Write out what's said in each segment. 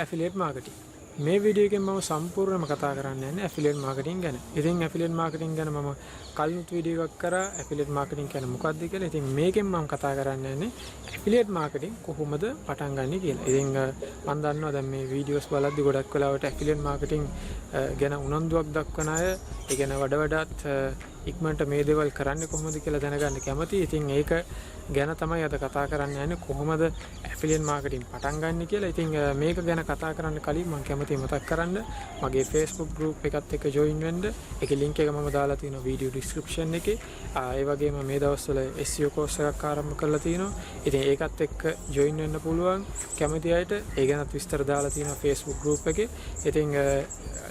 affiliate marketing. මේ video එකෙන් මම සම්පූර්ණයෙන්ම කතා කරන්න යන්නේ affiliate marketing ගැන. ඉතින් affiliate marketing ගැන මම කලින් වීඩියෝ එකක් කරා affiliate marketing කියන්නේ මොකක්ද කියලා. ඉතින් මේකෙන් මම කතා කරන්න යන්නේ affiliate marketing කොහොමද පටන් ගන්නේ කියලා. ඉතින් මම දන්නවා දැන් මේ වීඩියෝස් බලද්දි ගොඩක් වෙලාවට affiliate marketing ගැන උනන්දුවක් දක්වන අය ඒ ගැන වඩාත් ඉක්මනට මේ දේවල් කරන්නේ කොහොමද කියලා දැනගන්න කැමතියි. ඉතින් ඒක ගැන තමයි අද කතා කරන්න යන්නේ කොහොමද affiliate marketing පටන් ගන්න කියලා. ඉතින් මේක ගැන කතා කරන්න කලින් මම කැමතියි මතක් කරන්න මගේ Facebook group එකත් එක්ක join වෙන්න. ඒකේ link එක මම දාලා තියෙනවා video description එකේ. ඒ වගේම මේ දවස්වල SEO course එකක් ආරම්භ කරලා තියෙනවා. ඉතින් ඒකත් එක්ක join වෙන්න පුළුවන් කැමති අයට. ඒ ගැනත් විස්තර දාලා තියෙනවා Facebook group එකේ. ඉතින්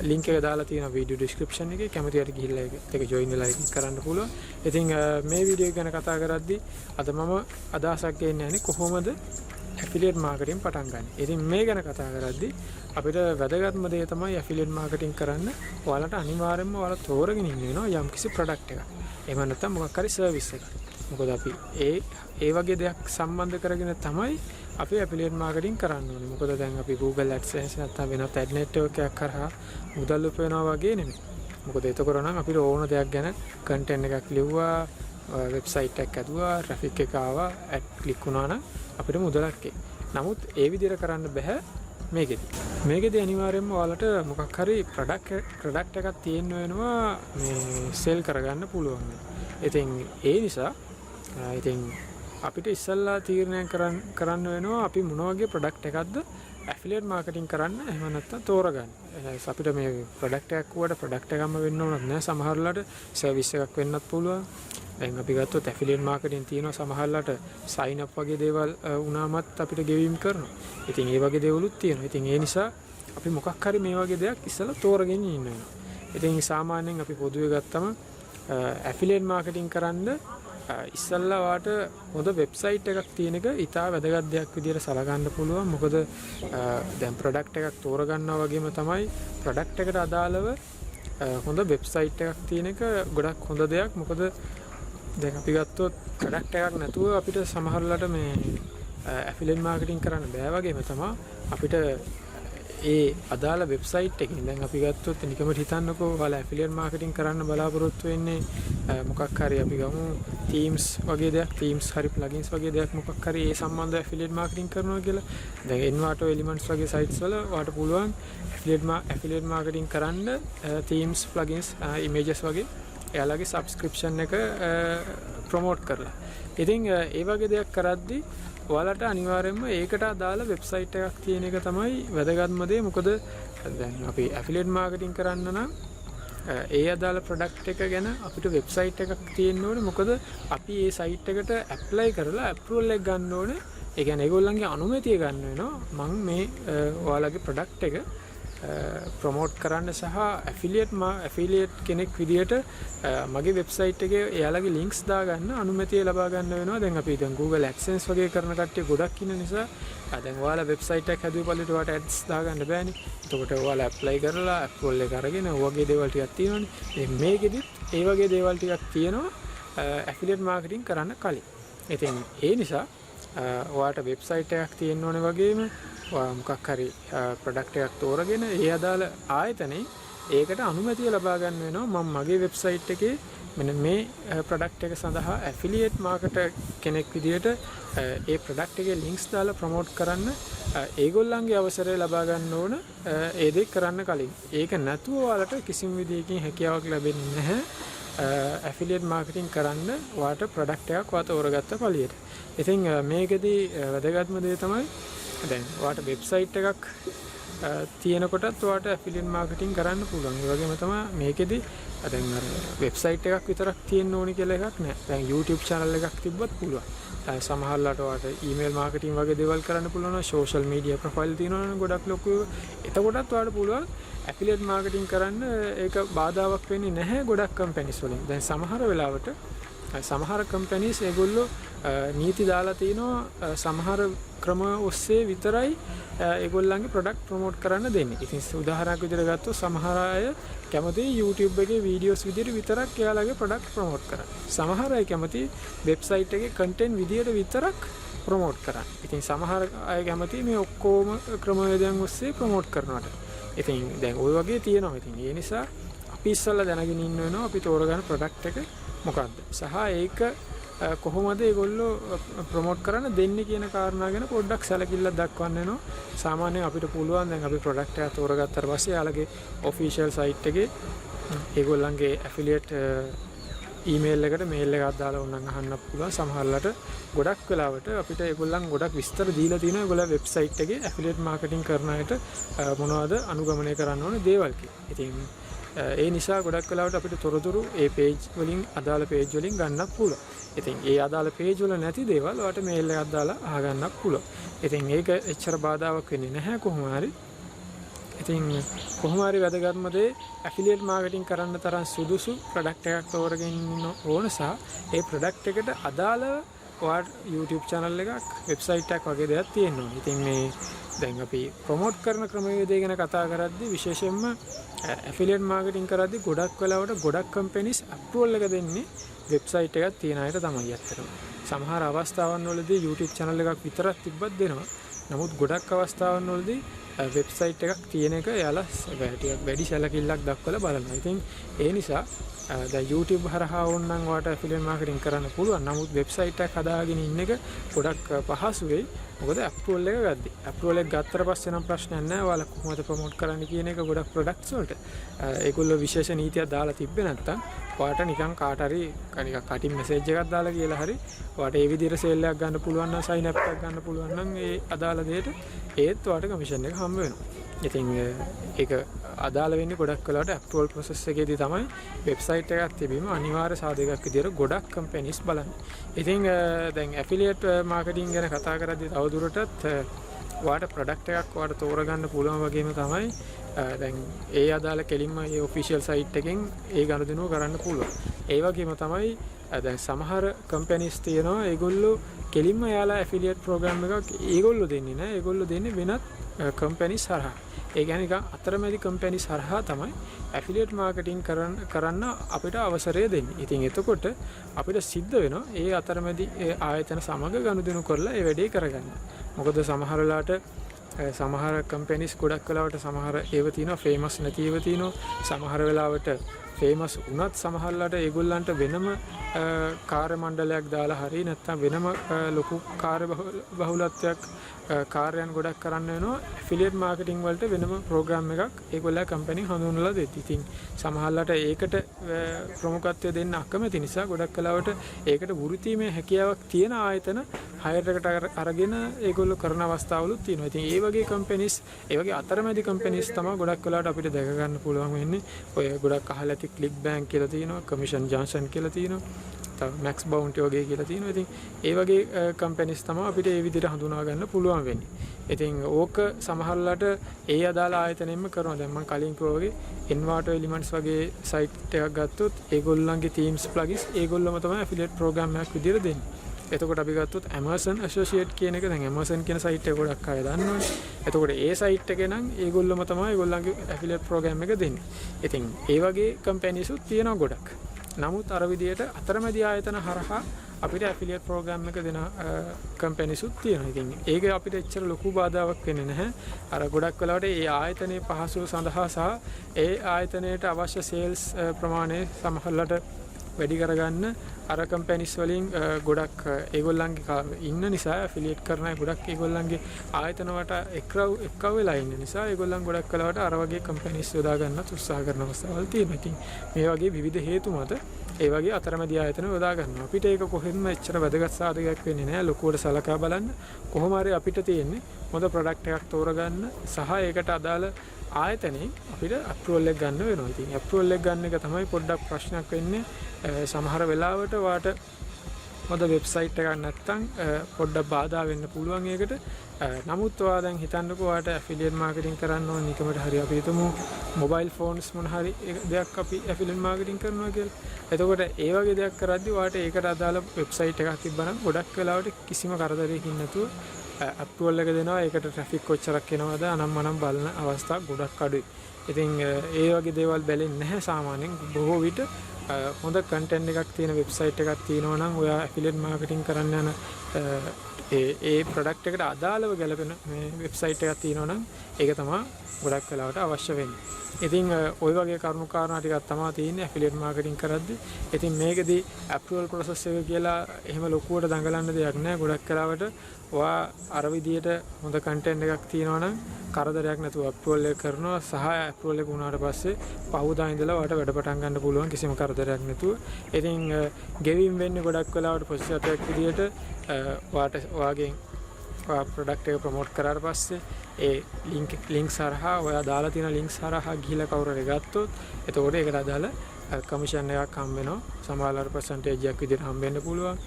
link එක දාලා තියෙනවා video description එකේ. කැමති අයට ගිහිල්ලා ඒක join වෙලා කරන්න පුළුවන්. ඉතින් මේ වීඩියෝ එක ගැන කතා කරද්දී අද මම අදහසක් ගන්න යන්නේ කොහොමද affiliate marketing පටන් ගන්න. ඉතින් මේ ගැන කතා කරද්දී අපිට වැදගත්ම දේ තමයි affiliate marketing කරන්න ඔයාලට අනිවාර්යයෙන්ම ඔයාලා තෝරගෙන ඉන්න වෙනවා යම්කිසි product එකක්. එහෙම නැත්නම් මොකක් හරි service එකක්. මොකද අපි ඒ වගේ දෙයක් සම්බන්ධ කරගෙන තමයි අපි affiliate marketing කරන්න ඕනේ. මොකද දැන් අපි Google AdSense නැත්නම් වෙනත් ad network එකක් කරා මුදල් උපයනවා වගේ නෙමෙයි. මොකද එතකොට නම් අපිට ඕන දෙයක් ගැන content එකක් ලිව්වා, website එකක් හදුවා, traffic එක ආවා, ad click වුණා නම් අපිට මුදලක් එයි. නමුත් ඒ විදිහට කරන්න බෑ මේකෙදි. මේකෙදි අනිවාර්යයෙන්ම ඔයාලට මොකක් හරි product එකක් තියෙන්න වෙනවා මේ sell කරගන්න පුළුවන්. ඉතින් ඒ නිසා ඉතින් අපිට ඉස්සල්ලා තීරණය කරන්න වෙනවා අපි මොන වගේ product එකක්ද affiliate marketing කරන්න එහෙම නැත්නම් තෝරගන්න. අපිට මේ product එකක් වුණාට product එකක්ම වෙන්න ඕනත් නෑ. සමහරලාට service එකක් වෙන්නත් පුළුවන්. දැන් අපි ගත්තොත් affiliate marketing තියෙනවා සමහරලාට sign up වගේ දේවල් වුණාමත් අපිට ගෙවීම් කරනවා. ඉතින් ඒ වගේ දේවලුත් තියෙනවා. ඉතින් ඒ නිසා අපි මොකක් හරි මේ වගේ දෙයක් ඉස්සලා තෝරගෙන ඉන්න වෙනවා. ඉතින් සාමාන්‍යයෙන් අපි පොදුවේ ගත්තම affiliate marketing කරන්න ඉස්සල්ලා වාට හොඳ වෙබ්සයිට් එකක් තියෙන එක ඉතා වැදගත් දෙයක් විදිහට සලකන්න පුළුවන්. මොකද දැන් ප්‍රොඩක්ට් එකක් තෝරගන්නවා වගේම තමයි ප්‍රොඩක්ට් එකට අදාළව හොඳ වෙබ්සයිට් එකක් තියෙන එක ගොඩක් හොඳ දෙයක්. මොකද දැන් අපි ගත්තොත් ප්‍රොඩක්ට් එකක් නැතුව අපිට සමහරවිට මේ ඇෆිලියේට් මාකටිං කරන්න බෑ වගේම තමයි අපිට ඒ අදාළ වෙබ්සයිට් එකකින් දැන් අපි ගත්තොත් නිකම්ම හිතන්නකෝ ඔයාලා ඇෆිලියේට් මාකටිං කරන්න බලාපොරොත්තු වෙන්නේ මොකක් හරි අපි ගමු Themes වගේ දෙයක් Themes හරි plugins වගේ දෙයක් මොකක් හරි ඒ සම්බන්ධ ඇෆිලියේට් මාකටිං කරනවා කියලා. දැන් Envato Elements වගේ sites වල ඔයාලට පුළුවන් ඇෆිලියේට් මාකටිං කරන්න Themes plugins images වගේ එයාලගේ subscription එක promote කරලා. ඉතින් ඒ වගේ දෙයක් කරද්දී ඔයාලට අනිවාර්යයෙන්ම ඒකට අදාළ වෙබ්සයිට් එකක් තියෙන එක තමයි වැදගත්ම දේ. මොකද දැන් අපි ඇෆිලියේට් මාකටිං කරන්න නම් ඒ අදාළ ප්‍රොඩක්ට් එක ගැන අපිට වෙබ්සයිට් එකක් තියෙන්න ඕනේ. මොකද අපි ඒ සයිට් එකට ඇප්ලයි කරලා අප්‍රූවල් එක ගන්න ඕනේ. ඒ කියන්නේ ඒගොල්ලන්ගේ අනුමැතිය ගන්න වෙනවා. මම මේ ඔයාලගේ ප්‍රොඩක්ට් එක ප්‍රොමෝට් කරන්න සහ ඇෆිලියේට් කෙනෙක් විදියට මගේ වෙබ්සයිට් එකේ එයාලගේ ලින්ක්ස් දාගන්න අනුමැතිය ලබා ගන්න වෙනවා. දැන් අපි දැන් Google AdSense වගේ කරන කට්ටිය ගොඩක් ඉන්න නිසා දැන් ඔයාලා වෙබ්සයිට් එකක් හදුවේ පළිට ඔයාලට ඇඩ්ස් දාගන්න බෑනේ. එතකොට ඔයාලා ඇප්ලයි කරලා අප්‍රූවල් එක අරගෙන ඔයගේ දේවල් ටිකක් තියෙනවනේ. ඉතින් මේකෙදිත් ඒ වගේ දේවල් ටිකක් තියෙනවා ඇෆිලියේට් මාකටිං කරන්න කලින්. ඉතින් ඒ නිසා ඔයාලට වෙබ්සයිට් එකක් තියෙන්න ඕනේ වගේම මොකක් හරි ප්‍රොඩක්ට් එකක් තෝරගෙන ඒ අදාළ ආයතනයේ ඒකට අනුමැතිය ලබා ගන්න වෙනවා. මම මගේ වෙබ්සයිට් එකේ මෙන්න මේ ප්‍රොඩක්ට් එක සඳහා ඇෆිලියේට් මාකටර් කෙනෙක් විදියට ඒ ප්‍රොඩක්ට් එකේ ලින්ක්ස් දාලා ප්‍රොමෝට් කරන්න ඒගොල්ලන්ගේ අවසරය ලබා ගන්න ඕන ඒ දේ කරන්න කලින්. ඒක නැතුව ඔයාලට කිසිම විදියකින් හැකියාවක් ලැබෙන්නේ නැහැ ඇෆිලියේට් මාකටිං කරන්න ඔයාලට ප්‍රොඩක්ට් එකක් ඔයා තෝරගත්ත පළියට. ඉතින් මේකෙදි වැදගත්ම දේ තමයි දැන් ඔයාලට වෙබ්සයිට් එකක් තියෙනකොටත් ඔයාලට ඇෆිලියේට් මාකටිං කරන්න පුළුවන්. ඒ වගේම තමයි මේකෙදි දැන් අර වෙබ්සයිට් එකක් විතරක් තියෙන්න ඕනි කියලා එකක් නැහැ. දැන් YouTube channel එකක් තිබ්බත් පුළුවන්. සමහරවිට ඔයාලට ඊමේල් මාකටිං වගේ දේවල් කරන්න පුළුවන්. social media profile තියෙනවනේ ගොඩක් ලොකු. එතකොටත් ඔයාලට පුළුවන් ඇෆිලියේට් මාකටිං කරන්න. ඒක බාධාවක් වෙන්නේ නැහැ ගොඩක් කම්පැනිස් වලින්. දැන් සමහර වෙලාවට සමහර කම්පැනිස් ඒගොල්ලෝ නීති දාලා තිනවා සමහර ක්‍රම ඔස්සේ විතරයි ඒගොල්ලන්ගේ ප්‍රොඩක්ට් ප්‍රොමෝට් කරන්න දෙන්නේ. ඉතින් උදාහරණයක් විදිහට ගත්තොත් සමහර අය කැමති YouTube එකේ වීඩියෝස් විදිහට විතරක් එයාලගේ ප්‍රොඩක්ට් ප්‍රොමෝට් කරන්න. සමහර අය කැමති වෙබ්සයිට් එකේ කන්ටෙන්ට් විදිහට විතරක් ප්‍රොමෝට් කරන්න. ඉතින් සමහර අය කැමති මේ ඔක්කොම ක්‍රමවේදයන් ඔස්සේ ප්‍රොමෝට් කරනවට. ඉතින් දැන් ওই වගේ තියෙනවා. ඉතින් ඒ නිසා අපි ඉස්සෙල්ලා දැනගෙන ඉන්න වෙනවා අපි තෝරගන්න ප්‍රොඩක්ට් එක මොකක්ද. සහ ඒක කොහොමද ඒගොල්ලෝ ප්‍රොමෝට් කරන්න දෙන්නේ කියන කාරණා ගැන පොඩ්ඩක් සැලකිල්ලක් දක්වන්න වෙනවා. සාමාන්‍යයෙන් අපිට පුළුවන් දැන් අපි ප්‍රොඩක්ට් එක තෝරගත්තාට පස්සේ යාළගේ ඔෆිෂියල් සයිට් එකේ ඒගොල්ලන්ගේ ඇෆිලියේට් ඊමේල් එකට මේල් එකක් දාලා උන්නම් අහන්න පුළුවන්. සමහරවිට ගොඩක් වෙලාවට අපිට ඒගොල්ලන් ගොඩක් විස්තර දීලා තියෙනවා ඒගොල්ලෝ වෙබ්සයිට් එකේ ඇෆිලියේට් මාකටිං කරන අයට මොනවද අනුගමනය කරන්න ඕනේ දේවල් කියලා. ඉතින් ඒ නිසා ගොඩක් වෙලාවට අපිට තොරතුරු ඒ පේජ් වලින් අදාළ පේජ් වලින් ගන්නත් පුළුවන්. ඉතින් ඒ අදාළ පේජ් වල නැති දේවල් ඔයාලට මේල් එකක් දාලා අහගන්නත් පුළුවන්. ඉතින් ඒක එච්චර බාධාවක් වෙන්නේ නැහැ කොහොම හරි. ඉතින් කොහොම හරි වැදගත්ම දේ ඇෆිලියේට් මාකටිං කරන්න තරම් සුදුසු ප්‍රොඩක්ට් එකක් තෝරගෙන ඉන්න ඕන සහ ඒ ප්‍රොඩක්ට් එකට අදාළව ඔයාට YouTube channel එකක් වෙබ්සයිට් එකක් වගේ දෙයක් තියෙන්න ඕනේ. ඉතින් මේ දැන් අපි ප්‍රොමෝට් කරන ක්‍රමවේදය ගැන කතා කරද්දී විශේෂයෙන්ම ඇෆිලියේට් මාකටිං කරද්දී ගොඩක් වෙලාවට ගොඩක් කම්පැනිස් අප්‍රූවල් එක දෙන්නේ වෙබ්සයිට් එකක් තියන අයට තමයි ඇත්තටම. සමහර අවස්ථාවන් වලදී YouTube channel එකක් විතරක් තිබ්බත් දෙනවා. නමුත් ගොඩක් අවස්ථාවන් වලදී වෙබ්සයිට් එකක් තියෙන එක එයාලා වැඩි සැලකිල්ලක් දක්වලා බලනවා. ඉතින් ඒ නිසා දැන් YouTube හරහා ඕනනම් ඔයාලට ඇෆිලියේට් මාකටිං කරන්න පුළුවන්. නමුත් වෙබ්සයිට් එකක් හදාගෙන ඉන්න එක ගොඩක් පහසු වෙයි. මොකද අප්‍රූවල් එක ගද්දි. අප්‍රූවල් එක ගත්තට පස්සේ නම් ප්‍රශ්නයක් නැහැ. ඔයාලා කොහොමද ප්‍රොමෝට් කරන්න කියන එක ගොඩක් ප්‍රොඩක්ට්ස් වලට. ඒගොල්ලෝ විශේෂ නීතියක් දාලා තිබ්බේ නැත්තම් ඔයාලට නිකන් කාට හරි නිකන් කටින් මෙසේජ් එකක් දාලා කියලා හරි ඔයාලට ඒ විදිහට සේල් එකක් ගන්න පුළුවන් නම් සයින් අප් එකක් ගන්න පුළුවන් නම් ඒ අදාළ දෙයට ඒත් ඔයාලට කමිෂන් එක හම්බ වෙනවා. ඉතින් ඒක අදාළ වෙන්නේ ගොඩක් වෙලාවට අප්‍රූවල් ප්‍රොසෙස් එකේදී තමයි වෙබ්සයිට් එකක් තිබීම අනිවාර්ය සාධකයක් විදියට ගොඩක් කම්පැනිස් බලන්නේ. ඉතින් දැන් ඇෆිලියේට් මාකටිං ගැන කතා කරද්දී තවදුරටත් ඔයාලට ප්‍රොඩක්ට් එකක් ඔයාලට තෝරගන්න පුළුවන් වගේම තමයි දැන් ඒ අදාළ කෙලින්ම ඒ ඔෆිෂියල් සයිට් එකෙන් ඒ ගනුදෙනුව කරන්න පුළුවන්. ඒ වගේම තමයි දැන් සමහර කම්පැනිස් තියෙනවා ඒගොල්ලෝ කෙලින්ම යාලා ඇෆිලියේට් ප්‍රෝග්‍රෑම් එකක් ඒගොල්ලෝ දෙන්නේ නැහැ. ඒගොල්ලෝ දෙන්නේ වෙනත් කම්පැනිස් හරහා. ඒ කියන්නේ නිකන් අතරමැදි කම්පැනිස් හරහා තමයි ඇෆිලියේට් මාකටිං කරන්න අපිට අවසරය දෙන්නේ. ඉතින් එතකොට අපිට සිද්ධ වෙනවා ඒ අතරමැදි ආයතන සමග ගනුදෙනු කරලා ඒ වැඩේ කරගන්න. මොකද සමහර වෙලාවට සමහර කම්පැනිස් ගොඩක් වෙලාවට සමහර ඒව තියෙනවා ෆේමස් නැති ඒව තියෙනවා. සමහර වෙලාවට ෆේමස් වුණත් සමහරලාට ඒගොල්ලන්ට වෙනම කාර්ය මණ්ඩලයක් දාලා හරි නැත්නම් වෙනම ලොකු කාර්ය බහුලත්වයක් කාර්යයන් ගොඩක් කරන්න වෙනවා. ඇෆිලියේට් මාකටිං වලට වෙනම ප්‍රෝග්‍රෑම් එකක් ඒගොල්ලෝ කම්පැනි හඳුන්වලා දෙති. ඉතින් සමහරලාට ඒකට ප්‍රමුඛත්වය දෙන්න අකමැති නිසා ගොඩක් වෙලාවට ඒකට වෘත්තීමේ හැකියාවක් තියෙන ආයතන හයර් එකට අරගෙන ඒගොල්ලෝ කරන අවස්ථාවලුත් තියෙනවා. ඉතින් ඒ වගේ කම්පැනිස් ඒ වගේ අතරමැදි කම්පැනිස් තමයි ගොඩක් වෙලාවට අපිට දැක ගන්න පුළුවන් වෙන්නේ. ඔය ගොඩක් අහලා ඇති ක්ලික් බෑන්ක් කියලා තියෙනවා, කමිෂන් ජන්ක්ෂන් කියලා තියෙනවා, තව මැක්ස් බවුන්ටි වගේ කියලා තියෙනවා. ඉතින් ඒ වගේ කම්පැනිස් තමයි අපිට ඒ විදිහට හඳුනා ගන්න පුළුවන් වෙන්නේ. ඉතින් ඕක සමහරලාට ඒ අදාළ ආයතනෙන්ම කරනවා. දැන් මම කලින් කිව්වා වගේ Envato Elements වගේ සයිට් එකක් ගත්තොත් ඒගොල්ලන්ගේ Themes plugins ඒගොල්ලොම තමයි affiliate program එකක් විදිහට දෙන්නේ. එතකොට අපි ගත්තොත් Amazon Associate කියන එක දැන් Amazon කියන සයිට් එක ගොඩක් අය දන්නවනේ. එතකොට ඒ සයිට් එකේ නම් ඒගොල්ලොම තමයි ඒගොල්ලන්ගේ affiliate program එක දෙන්නේ. ඉතින් ඒ වගේ කම්පැනිස් උත් තියෙනවා ගොඩක්. නමුත් අර විදියට අතරමැදි ආයතන හරහා අපිට affiliate program එක දෙන කම්පැනිස් උත් තියෙනවා. ඉතින් ඒක අපිට එච්චර ලොකු බාධාවක් වෙන්නේ නැහැ. අර ගොඩක් වෙලාවට ඒ ආයතනයේ පහසුව සඳහා සහ ඒ ආයතනයට අවශ්‍ය සේල්ස් ප්‍රමාණය සමහරවිට වැඩි කරගන්න අර කම්පැනිස් වලින් ගොඩක් ඒගොල්ලන්ගේ ඉන්න නිසා ඇෆිලියේට් කරන අය ගොඩක් ඒගොල්ලන්ගේ ආයතන වලට එක්කව වෙලා ඉන්න නිසා ඒගොල්ලන් ගොඩක් වෙලාවට අර වගේ කම්පැනිස් යොදා ගන්නත් උත්සාහ කරන අවස්ථාවල් තියෙනවා. ඉතින් මේ වගේ විවිධ හේතු මත ඒ වගේ අතරමැදි ආයතන යොදා ගන්නවා. අපිට ඒක කොහෙන්ම එච්චර වැදගත් සාධකයක් වෙන්නේ නැහැ. ලොකුවට සලකා බලන්න කොහොම හරි අපිට තියෙන්නේ හොඳ ප්‍රොඩක්ට් එකක් තෝරගන්න සහ ඒකට අදාළ ආයතනයේ අපිට අප්‍රූවල් එක ගන්න වෙනවා. ඉතින් අප්‍රූවල් එක ගන්න එක තමයි පොඩ්ඩක් ප්‍රශ්නයක් වෙන්නේ. සමහර වෙලාවට වාට හොඳ වෙබ්සයිට් එකක් නැත්නම් පොඩ්ඩක් බාධා වෙන්න පුළුවන් ඒකට. නමුත් ඔයා දැන් හිතන්නකෝ ඔයාට ඇෆිලියේට් මාකටිං කරන්න ඕන නිකමට හරි අපි හිතමු මොබයිල් ෆෝන්ස් මොන හරි දෙයක් අපි ඇෆිලියේට් මාකටිං කරනවා කියලා. එතකොට ඒ වගේ දෙයක් කරද්දී ඔයාට ඒකට අදාළ වෙබ්සයිට් එකක් තිබ්බනම් ගොඩක් වෙලාවට කිසිම කරදරයකින් නැතුව අප්‍රූවල් එක දෙනවා. ඒකට ට්‍රැෆික් කොච්චරක් එනවද අනම් මනම් බලන අවස්ථා ගොඩක් අඩුයි. ඉතින් ඒ වගේ දේවල් බැලෙන්නේ නැහැ සාමාන්‍යයෙන්. බොහෝ විට හොඳ කන්ටෙන්ට් එකක් තියෙන වෙබ්සයිට් එකක් තියෙනවා නම් ඔයා ඇෆිලියේට් මාකටිං කරන්න යන ඒ ප්‍රොඩක්ට් එකට අදාළව ගැලපෙන මේ වෙබ්සයිට් එකක් තියෙනවා නම් ඒක තමයි ගොඩක් වෙලාවට අවශ්‍ය වෙන්නේ. ඉතින් ওই වගේ කරුණු කාරණා ටිකක් තමයි තියෙන්නේ ඇෆිලියේට් මාකටිං කරද්දී. ඉතින් මේකෙදි අප්‍රූවල් ප්‍රොසෙස් එක කියලා එහෙම ලොකුවට දඟලන්න දෙයක් නැහැ. ගොඩක් වෙලාවට ඔයා අර විදියට හොඳ කන්ටෙන්ට් එකක් තියෙනවා නම් කරදරයක් නැතුව අප්‍රූවල් එක කරනවා සහ අප්‍රූවල් එක වුණාට පස්සේ පහුදා ඉඳලා ඔයාට වැඩ පටන් ගන්න පුළුවන් කිසිම කරදරයක් නැතුව. ඉතින් ගෙවීම් වෙන්නේ ගොඩක් වෙලාවට ප්‍රොසෙස් එකක් විදියට ඔයාට ඔයාගෙන් ප්‍රොඩක්ට් එක ප්‍රොමෝට් කරාට පස්සේ ඒ ලින්ක් සරහා ඔයා දාලා තියෙන ලින්ක් සරහා ගිහිලා කවුරු හරි ගත්තොත් එතකොට ඒකට අදාළ කමිෂන් එකක් හම්බ වෙනවා. සමහරවල් පර්සන්ටේජ් එකක් විදිහට හම්බ වෙන්න පුළුවන්.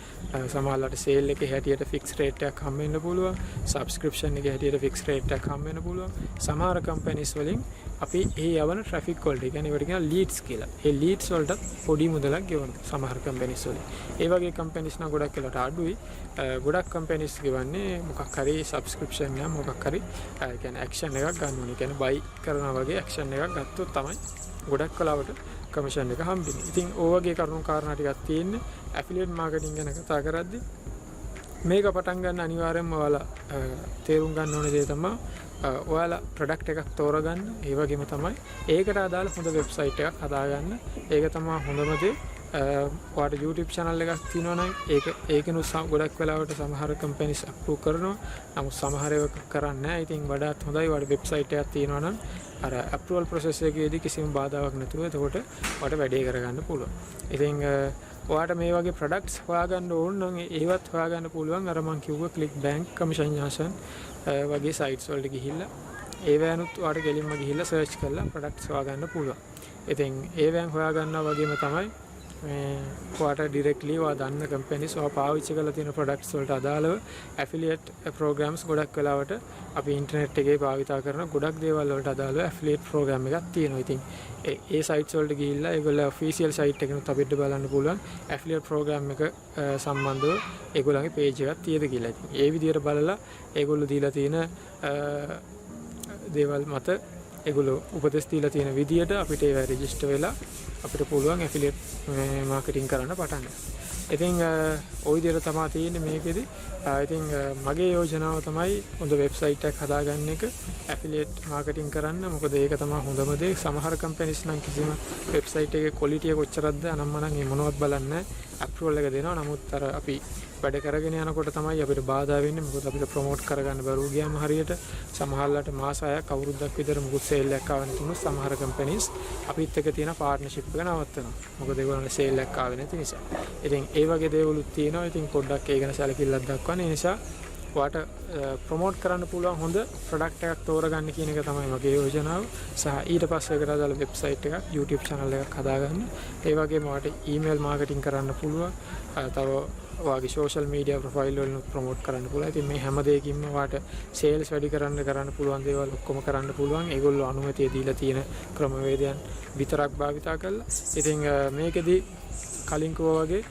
සමහරවල්ට සේල් එකේ හැටියට ෆික්ස් රේට් එකක් හම්බ වෙන්න පුළුවන්. සබ්ස්ක්‍රිප්ෂන් එකේ හැටියට ෆික්ස් රේට් එකක් හම්බ වෙන්න පුළුවන්. සමහර කම්පැනිස් වලින් අපි ඒ යවන ට්‍රැෆික් වලට කියන්නේ ඒවට කියන ලීඩ්ස් කියලා. ඒ ලීඩ්ස් වලට පොඩි මුදලක් ගෙවනවා සමහර කම්පැනිස් වලින්. ඒ වගේ කම්පැනිස් නම් ගොඩක් වෙලාවට අඩුයි. ගොඩක් කම්පැනිස් ගෙවන්නේ මොකක් හරි සබ්ස්ක්‍රිප්ෂන් එක මොකක් හරි කියන්නේ ඇක්ෂන් එකක් ගන්න ඕනේ. කියන්නේ බයි කරනවා වගේ ඇක්ෂන් එකක් ගත්තොත් තමයි ගොඩක් වෙලාවට කමිෂන් එක හම්බෙන්නේ. ඉතින් ඔය වගේ කරුණු කාරණා ටිකක් තියෙන්නේ ඇෆිලියේට් මාකටිං ගැන කතා කරද්දී. මේක පටන් ගන්න අනිවාර්යයෙන්ම ඔයාලා තේරුම් ගන්න ඕනේ දේ තමයි ඔයාලා ප්‍රොඩක්ට් එකක් තෝරගන්න. ඒ වගේම තමයි ඒකට අදාළ හොඳ වෙබ්සයිට් එකක් හදාගන්න. ඒක තමයි හොඳම දේ. ඔයාට YouTube channel එකක් තියෙනවා නම් ඒකෙනුත් ගොඩක් වෙලාවට සමහර කම්පැනිස් අප්‍රූව් කරනවා. නමුත් සමහර ඒවා කරන්නේ නැහැ. ඉතින් වඩාත් හොඳයි ඔයාට වෙබ්සයිට් එකක් තියෙනවා නම් අර අප්‍රූවල් ප්‍රොසෙස් එකේදී කිසිම බාධාවක් නැතුව එතකොට ඔයාට වැඩේ කරගන්න පුළුවන්. ඉතින් ඔයාට මේ වගේ ප්‍රොඩක්ට්ස් හොයාගන්න ඕන නම් ඒවත් හොයාගන්න පුළුවන්. අර මම කිව්ව ක්ලික් බැංක් කමිෂන් යාසන් වගේ සයිට්ස් වලට ගිහිල්ලා ඒවැනුත් ඔයාට ගෙලින්ම ගිහිල්ලා සර්ච් කරලා ප්‍රොඩක්ට්ස් හොයාගන්න පුළුවන්. ඉතින් ඒවැන් හොයාගන්නවා වගේම තමයි ඔයාට ඩිරෙක්ට්ලි ඔයා දන්න කම්පැනිස් ඔයා පාවිච්චි කරලා තියෙන ප්‍රොඩක්ට්ස් වලට අදාළව ඇෆිලියේට් ප්‍රෝග්‍රෑම්ස් ගොඩක් වෙලාවට අපි ඉන්ටර්නෙට් එකේ භාවිතා කරන ගොඩක් දේවල් වලට අදාළව ඇෆිලියේට් ප්‍රෝග්‍රෑම් එකක් තියෙනවා. ඉතින් ඒ සයිට්ස් වලට ගිහිල්ලා ඒගොල්ලෝ ඔෆිෂියල් සයිට් එකනොත් අපිට බලන්න පුළුවන් ඇෆිලියේට් ප්‍රෝග්‍රෑම් එක සම්බන්ධව ඒගොල්ලන්ගේ පේජ් එකක් තියෙද කියලා. ඉතින් ඒ විදිහට බලලා ඒගොල්ලෝ දීලා තියෙන දේවල් මත ඒගොල්ලෝ උපදෙස් දීලා තියෙන විදිහට අපිට ඒවා රෙජිස්ටර් වෙලා අපිට පුළුවන් ඇෆිලියේට් මාකටිං කරන්න පටන් ගන්න. ඉතින් ওই විදිහට තමයි තියෙන්නේ මේකෙදි. ඉතින් මගේ යෝජනාව තමයි හොඳ වෙබ්සයිට් එකක් හදාගන්න එක ඇෆිලියේට් මාකටිං කරන්න. මොකද ඒක තමයි හොඳම දේ. සමහර කම්පැනිස් නම් කිසිම වෙබ්සයිට් එකේ ක්වොලිටි එක කොච්චරක්ද අනම්මනම් මේ මොනවත් බලන්නේ නැහැ. අප්‍රූවල් එක දෙනවා. නමුත් අර අපි වැඩ කරගෙන යනකොට තමයි අපිට බාධා වෙන්නේ. මොකද අපිට ප්‍රොමෝට් කරගන්න බැරුව ගියාම හරියට සමහරලාට මාස 6ක් අවුරුද්දක් විතර මුකුත් සේල් එකක් ආව නැතිනම් සමහර කම්පැනිස් අපිත් එක්ක තියෙන පාර්ට්නර්ෂිප් එක නවත්තනවා. මොකද ඒගොල්ලන්ගේ සේල් එකක් ආවේ නැති නිසා. ඉතින් ඒ වගේ දේවලුත් තියෙනවා. ඉතින් පොඩ්ඩක් ඒ ගැන සැලකිල්ලක් දක්වන්න. ඒ නිසා ඔයාට ප්‍රොමෝට් කරන්න පුළුවන් හොඳ ප්‍රොඩක්ට් එකක් තෝරගන්න කියන එක තමයි මගේ යෝජනාව. සහ ඊට පස්සේ ඒකට අදාළ වෙබ්සයිට් එකක්, YouTube channel එකක් හදාගන්න. ඒ වගේම ඔයාට ඊමේල් මාකටිං කරන්න පුළුවන්. තව ඔයාගේ social media profile වලින් ප්‍රොමෝට් කරන්න පුළුවන්. ඉතින් මේ හැම දෙයකින්ම ඔයාට sales වැඩි කරන්න පුළුවන් දේවල් ඔක්කොම කරන්න පුළුවන්. ඒගොල්ලෝ අනුමැතිය දීලා තියෙන ක්‍රමවේදයන් විතරක් භාවිතා කරලා. ඉතින් මේකෙදි කලින් කිව්වා වගේ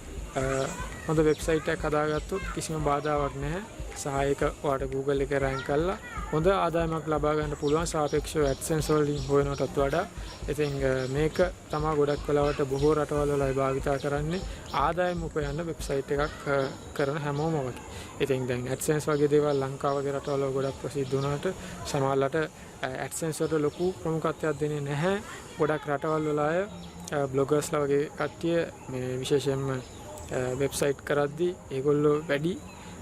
හොඳ වෙබ්සයිට් එකක් හදාගත්තොත් කිසිම බාධාවක් නැහැ. සහ ඒක ඔයාට Google එකේ රැන්ක් කරලා හොඳ ආදායමක් ලබා ගන්න පුළුවන් සාපේක්ෂව AdSense වලින් හොයනටත් වඩා. ඉතින් මේක තමයි ගොඩක් වෙලාවට බොහෝ රටවල් වල භාවිතා කරන්නේ ආදායම උපයන්න වෙබ්සයිට් එකක් කරන හැමෝම වගේ. ඉතින් දැන් AdSense වගේ දේවල් ලංකාව වගේ රටවල ගොඩක් ප්‍රසිද්ධ වුණාට සමහරවිට AdSense වලට ලොකු ප්‍රමුඛත්වයක් දෙන්නේ නැහැ. ගොඩක් රටවල් වල අය බ්ලොගර්ස්ලා වගේ කට්ටිය මේ විශේෂයෙන්ම වෙබ්සයිට් කරද්දී ඒගොල්ලෝ වැඩි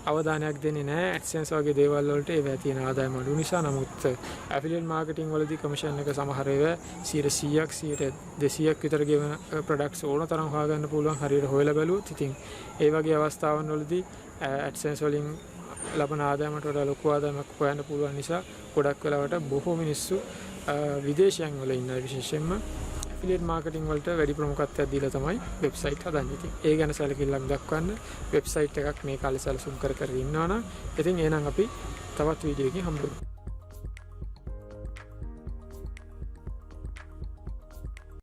අවධානයක් දෙන්නේ නැහැ AdSense වගේ දේවල් වලට. ඒවා තියෙන ආදායම අඩු නිසා. නමුත් ඇෆිලියේට් මාකටිං වලදී කමිෂන් එක සමහර ඒවා 100%ක් 200ක් විතර ගෙවන ප්‍රොඩක්ට්ස් ඕන තරම් හොයාගන්න පුළුවන් හරියට හොයලා බැලුවොත්. ඉතින් ඒ වගේ අවස්ථාවන් වලදී AdSense වලින් ලබන ආදායමට වඩා ලොකු ආදායමක් හොයන්න පුළුවන් නිසා ගොඩක් වෙලාවට බොහෝ මිනිස්සු විදේශයන් වල ඉන්න විශේෂයෙන්ම ඇෆිලියේට් මාකටිං වලට වැඩි ප්‍රමුඛත්වයක් දීලා තමයි වෙබ්සයිට් හදන්නේ. ඉතින් ඒ ගැන සැලකිල්ලක් දක්වන්න වෙබ්සයිට් එකක් මේ කාලේ සැලසුම් කර ඉන්නවා නම් ඉතින් එහෙනම් අපි තවත් වීඩියෝ එකකින් හම්බ වෙමු.